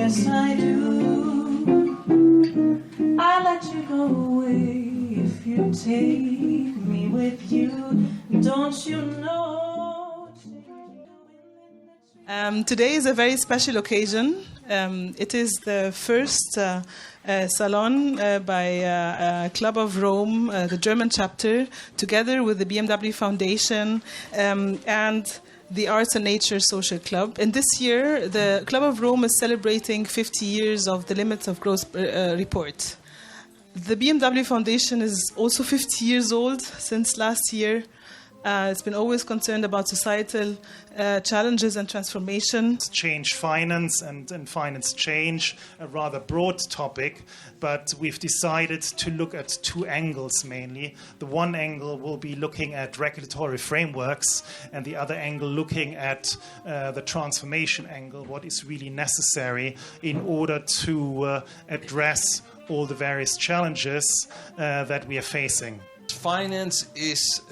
yes I do. I let you go away if you take me with you. Don't you know? Today is a very special occasion. It is the first Salon by Club of Rome, the German chapter, together with the BMW Foundation and the Arts and Nature Social Club. And this year, the Club of Rome is celebrating 50 years of the Limits of Growth report. The BMW Foundation is also 50 years old since last year. It's been always concerned about societal challenges and transformation. Change finance and finance change, a rather broad topic, but we've decided to look at two angles mainly. The one angle will be looking at regulatory frameworks, and the other angle looking at the transformation angle, what is really necessary in order to address all the various challenges that we are facing. Finance is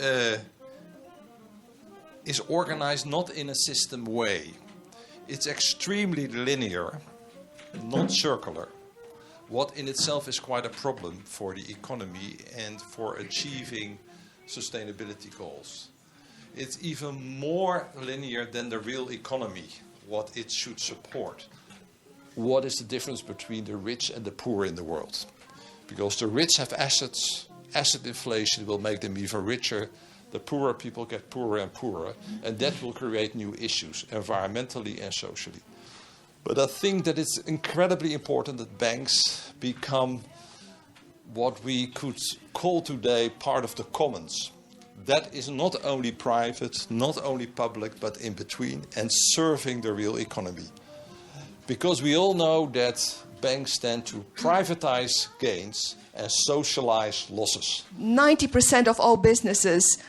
organized not in a system way. It's extremely linear, not circular, what in itself is quite a problem for the economy and for achieving sustainability goals. It's even more linear than the real economy, what it should support. What is the difference between the rich and the poor in the world? Because the rich have assets, asset inflation will make them even richer. The poorer people get poorer and poorer, and that will create new issues, environmentally and socially. But I think that it's incredibly important that banks become what we could call today part of the commons. That is not only private, not only public, but in between, and serving the real economy. Because we all know that banks tend to privatize gains and socialize losses. 90% of all businesses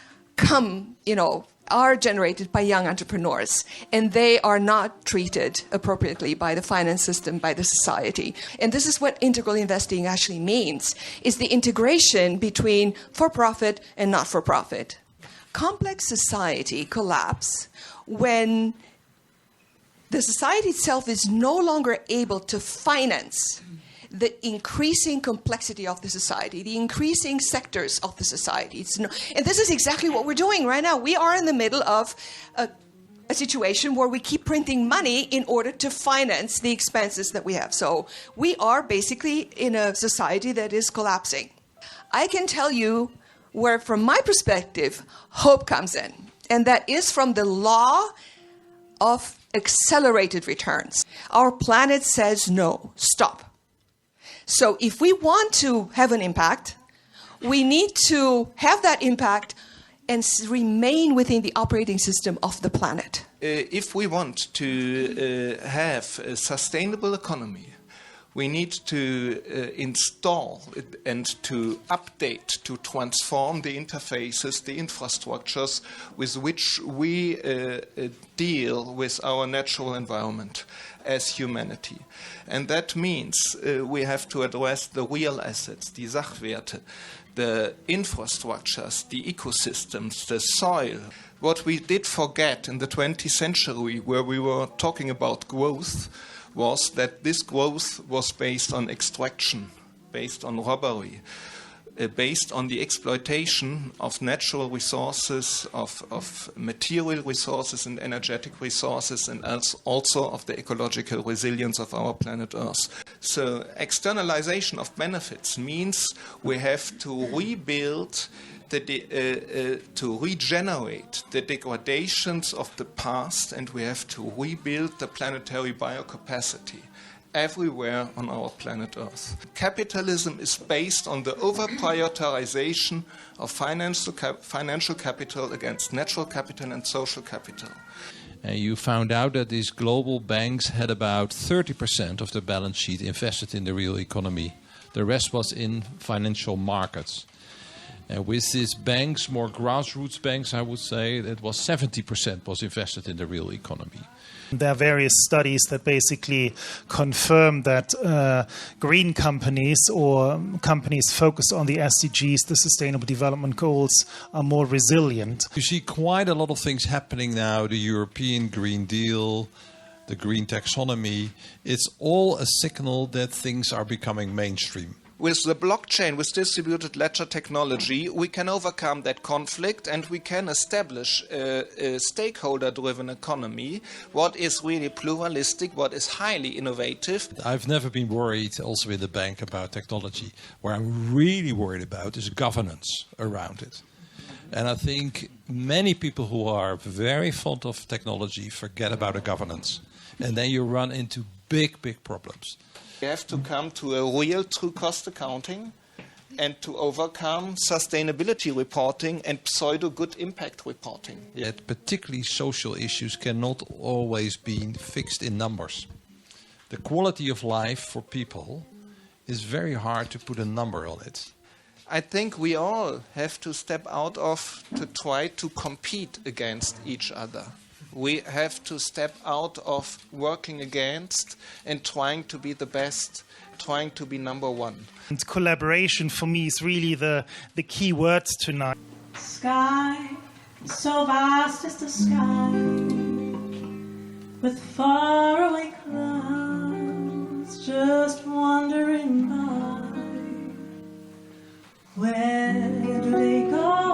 are generated by young entrepreneurs, and they are not treated appropriately by the finance system, by the society. And this is what integral investing actually means, is the integration between for-profit and not-for-profit. Complex society collapse when the society itself is no longer able to finance the increasing complexity of the society, the increasing sectors of the society. And this is exactly what we're doing right now. We are in the middle of a situation where we keep printing money in order to finance the expenses that we have. So we are basically in a society that is collapsing. I can tell you where, from my perspective, hope comes in. And that is from the law of accelerated returns. Our planet says no, stop. So if we want to have an impact, we need to have that impact and remain within the operating system of the planet. If we want to have a sustainable economy, we need to install and to update, to transform the interfaces, the infrastructures with which we deal with our natural environment as humanity. And that means we have to address the real assets, die Sachwerte, the infrastructures, the ecosystems, the soil. What we did forget in the 20th century, where we were talking about growth, was that this growth was based on extraction, based on robbery, based on the exploitation of natural resources, of material resources and energetic resources, and also of the ecological resilience of our planet Earth. So externalization of benefits means we have to rebuild, to regenerate the degradations of the past, and we have to rebuild the planetary biocapacity everywhere on our planet Earth. Capitalism is based on the over-prioritization of financial capital against natural capital and social capital. And you found out that these global banks had about 30% of their balance sheet invested in the real economy. The rest was in financial markets. And with these banks, more grassroots banks, I would say, it was 70% was invested in the real economy. There are various studies that basically confirm that green companies or companies focused on the SDGs, the Sustainable Development Goals, are more resilient. You see quite a lot of things happening now, the European Green Deal, the green taxonomy. It's all a signal that things are becoming mainstream. With the blockchain, with distributed ledger technology, we can overcome that conflict and we can establish a stakeholder-driven economy, what is really pluralistic, what is highly innovative. I've never been worried, also in the bank, about technology. What I'm really worried about is governance around it. And I think many people who are very fond of technology forget about the governance. And then you run into big, big problems. We have to come to a real true cost accounting and to overcome sustainability reporting and pseudo good impact reporting. Yet particularly social issues cannot always be fixed in numbers. The quality of life for people is very hard to put a number on it. I think we all have to step out of to try to compete against each other. We have to step out of working against and trying to be the best, trying to be number one. And collaboration for me is really the key words tonight. Sky, so vast is the sky, with faraway clouds just wandering by. Where do they go?